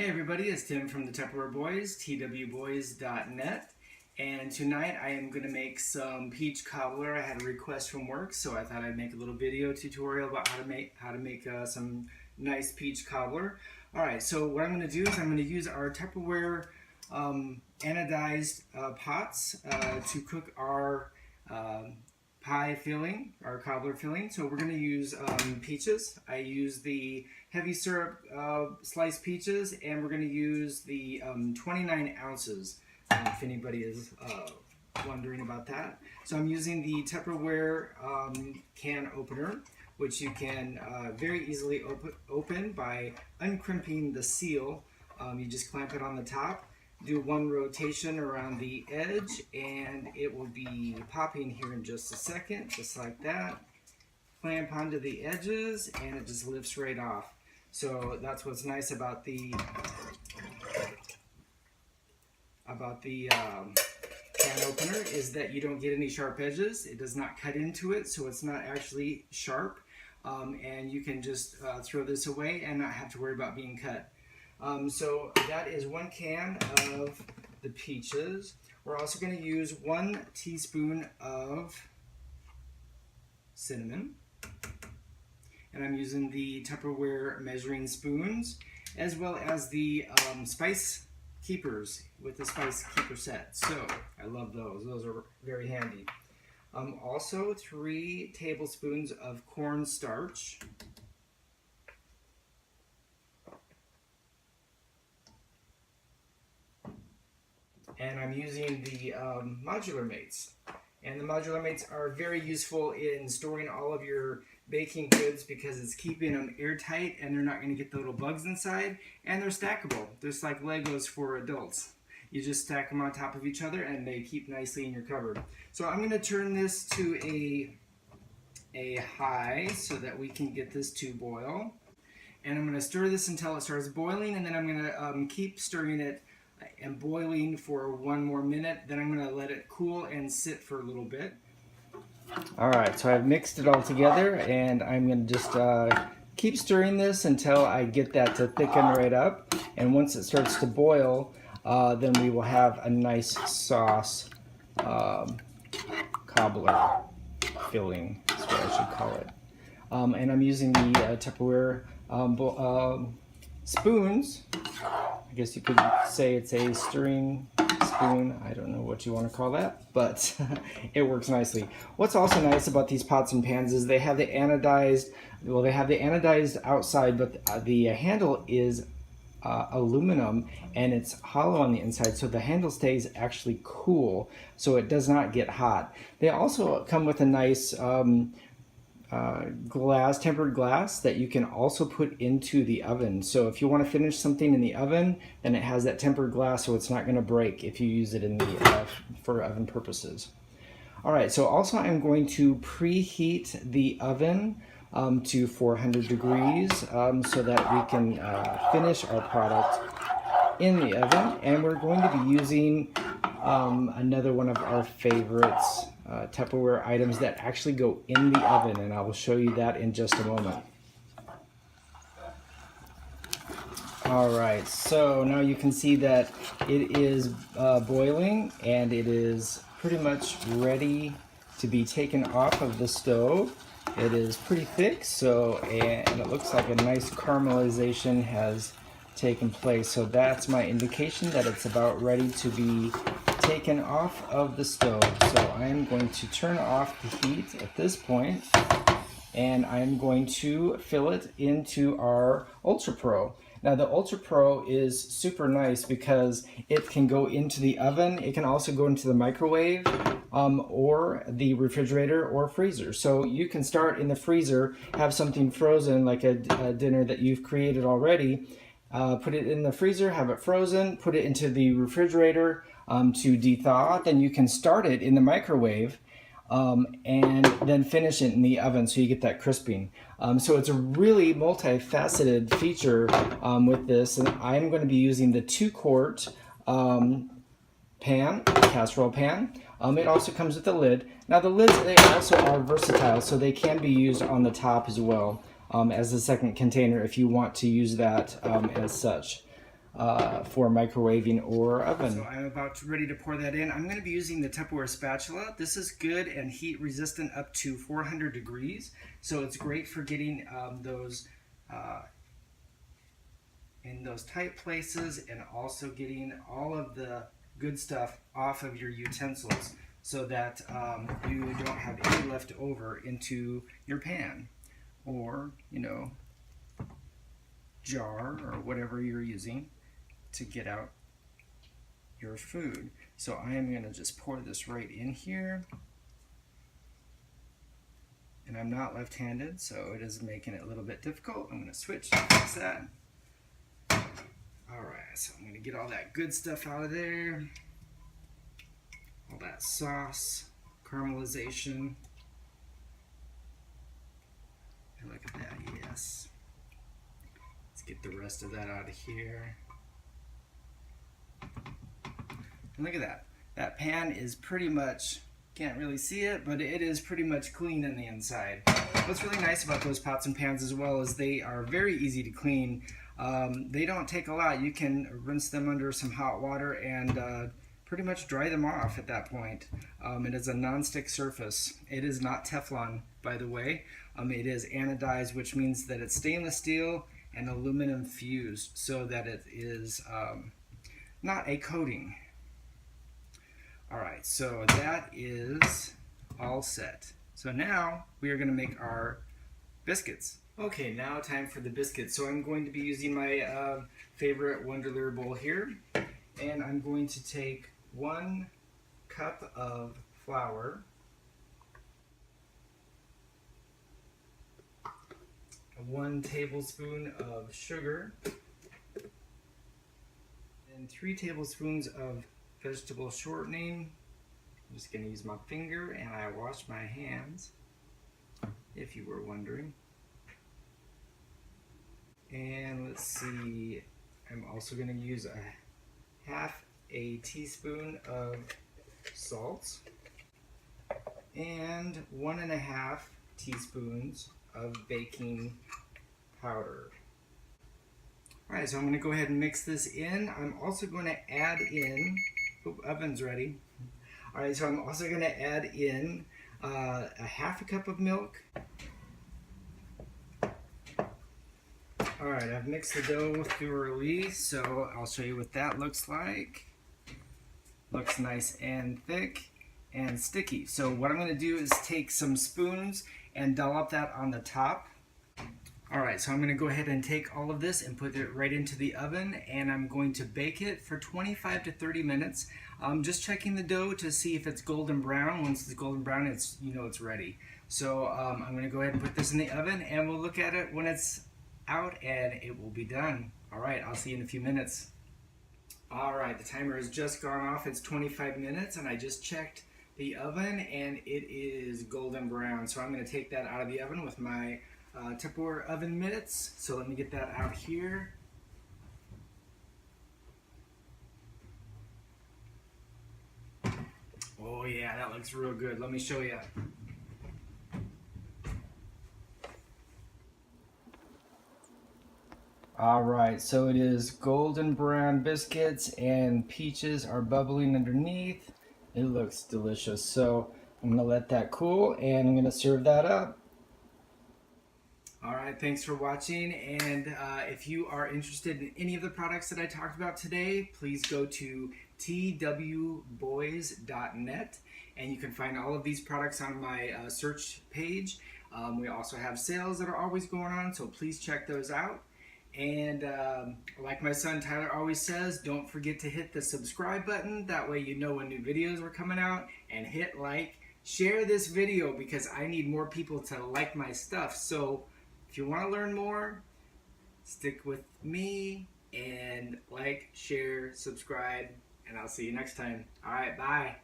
Hey everybody, it's Tim from the Tupperware Boys, twboys.net, and tonight I am going to make some peach cobbler. I had a request from work, so I thought I'd make a little video tutorial about how to make some nice peach cobbler. Alright, so what I'm going to do is I'm going to use our Tupperware anodized pots to cook our pie filling, our cobbler filling. So we're going to use peaches. I use the heavy syrup sliced peaches, and we're going to use the 29 ounces, if anybody is wondering about that. So I'm using the Tupperware can opener, which you can very easily open by uncrimping the seal. You just clamp it on the top, do one rotation around the edge, and it will be popping here in just a second, just like that. Clamp onto the edges, and it just lifts right off. So that's what's nice about the can opener, is that you don't get any sharp edges. It does not cut into it, so it's not actually sharp, and you can just throw this away and not have to worry about being cut. So that is one can of the peaches. We're also going to use 1 teaspoon of cinnamon. And I'm using the Tupperware measuring spoons, as well as the spice keepers with the spice keeper set. So I love those. Those are very handy. Also 3 tablespoons of cornstarch. And I'm using the modular mates. And the modular mates are very useful in storing all of your baking goods because it's keeping them airtight and they're not going to get the little bugs inside. And they're stackable. They're just like Legos for adults. You just stack them on top of each other and they keep nicely in your cupboard. So I'm going to turn this to a high so that we can get this to boil. And I'm going to stir this until it starts boiling, and then I'm going to keep stirring it and boiling for 1 more minute. Then I'm going to let it cool and sit for a little bit. Alright, so I've mixed it all together, and I'm going to just keep stirring this until I get that to thicken right up. And once it starts to boil, then we will have a nice sauce cobbler filling, is what I should call it. And I'm using the Tupperware spoons. I guess you could say it's a stirring spoon. I don't know what you want to call that, but it works nicely. What's also nice about these pots and pans is they have the anodized, well, they have the anodized outside, but the handle is aluminum and it's hollow on the inside, so the handle stays actually cool, so it does not get hot. They also come with a nice tempered glass that you can also put into the oven. So if you want to finish something in the oven, then it has that tempered glass, so it's not going to break if you use it in the for oven purposes. All right, so also I'm going to preheat the oven to 400 degrees so that we can finish our product in the oven. And we're going to be using another one of our favorites, Tupperware items that actually go in the oven, and I will show you that in just a moment. Alright, so now you can see that it is boiling, and it is pretty much ready to be taken off of the stove. It is pretty thick, and it looks like a nice caramelization has taken place, so that's my indication that it's about ready to be taken off of the stove. So I'm going to turn off the heat at this point, and I'm going to fill it into our UltraPro. Now the UltraPro is super nice because it can go into the oven. It can also go into the microwave or the refrigerator or freezer. So you can start in the freezer, have something frozen like a dinner that you've created already, put it in the freezer, have it frozen, put it into the refrigerator to de-thaw. Then you can start it in the microwave and then finish it in the oven so you get that crisping. So it's a really multifaceted feature with this, and I'm going to be using the 2-quart casserole pan. It also comes with a lid. Now the lids, they also are versatile, so they can be used on the top as well as a second container if you want to use that as such. for microwaving or oven. So I'm ready to pour that in. I'm going to be using the Tupperware spatula. This is good and heat resistant up to 400 degrees. So it's great for getting those in those tight places, and also getting all of the good stuff off of your utensils so that you don't have any left over into your pan or, you know, jar or whatever you're using to get out your food. So I am going to just pour this right in here. And I'm not left-handed, so it is making it a little bit difficult. I'm going to switch to fix that. Alright, so I'm going to get all that good stuff out of there. All that sauce, caramelization. And look at that, yes. Let's get the rest of that out of here. And look at that. That pan is pretty much, can't really see it, but it is pretty much clean in the inside. What's really nice about those pots and pans as well is they are very easy to clean. They don't take a lot. You can rinse them under some hot water and pretty much dry them off at that point. It is a non-stick surface. It is not Teflon, by the way. It is anodized, which means that it's stainless steel and aluminum fused so that it is not a coating. Alright, so that is all set. So now we are going to make our biscuits. Okay, now time for the biscuits. So I'm going to be using my favorite Wonderlier bowl here, and I'm going to take 1 cup of flour, 1 tablespoon of sugar, and 3 tablespoons of vegetable shortening. I'm just going to use my finger, and I wash my hands, if you were wondering. And let's see, I'm also going to use half a teaspoon of salt and 1.5 teaspoons of baking powder. Alright, so I'm going to go ahead and mix this in. I'm also going to add in, oven's ready. Alright, so I'm also going to add in a 1/2 cup of milk. Alright, I've mixed the dough thoroughly, so I'll show you what that looks like. Looks nice and thick and sticky. So what I'm going to do is take some spoons and dollop that on the top. Alright, so I'm going to go ahead and take all of this and put it right into the oven, and I'm going to bake it for 25 to 30 minutes. Just checking the dough to see if it's golden brown. Once it's golden brown, it's, you know, it's ready. So I'm going to go ahead and put this in the oven, and we'll look at it when it's out and it will be done. Alright, I'll see you in a few minutes. Alright, the timer has just gone off. It's 25 minutes, and I just checked the oven and it is golden brown. So I'm going to take that out of the oven with my Tupperware oven mitts. So let me get that out here. Oh yeah, that looks real good. Let me show you. Alright, so it is golden brown biscuits and peaches are bubbling underneath. It looks delicious. So I'm going to let that cool and I'm going to serve that up. Alright, thanks for watching, and if you are interested in any of the products that I talked about today, please go to twboys.net and you can find all of these products on my search page. We also have sales that are always going on, so please check those out. And like my son Tyler always says, don't forget to hit the subscribe button. That way you know when new videos are coming out, and hit like. Share this video because I need more people to like my stuff. So if you want to learn more, stick with me and like, share, subscribe, and I'll see you next time. All right, bye.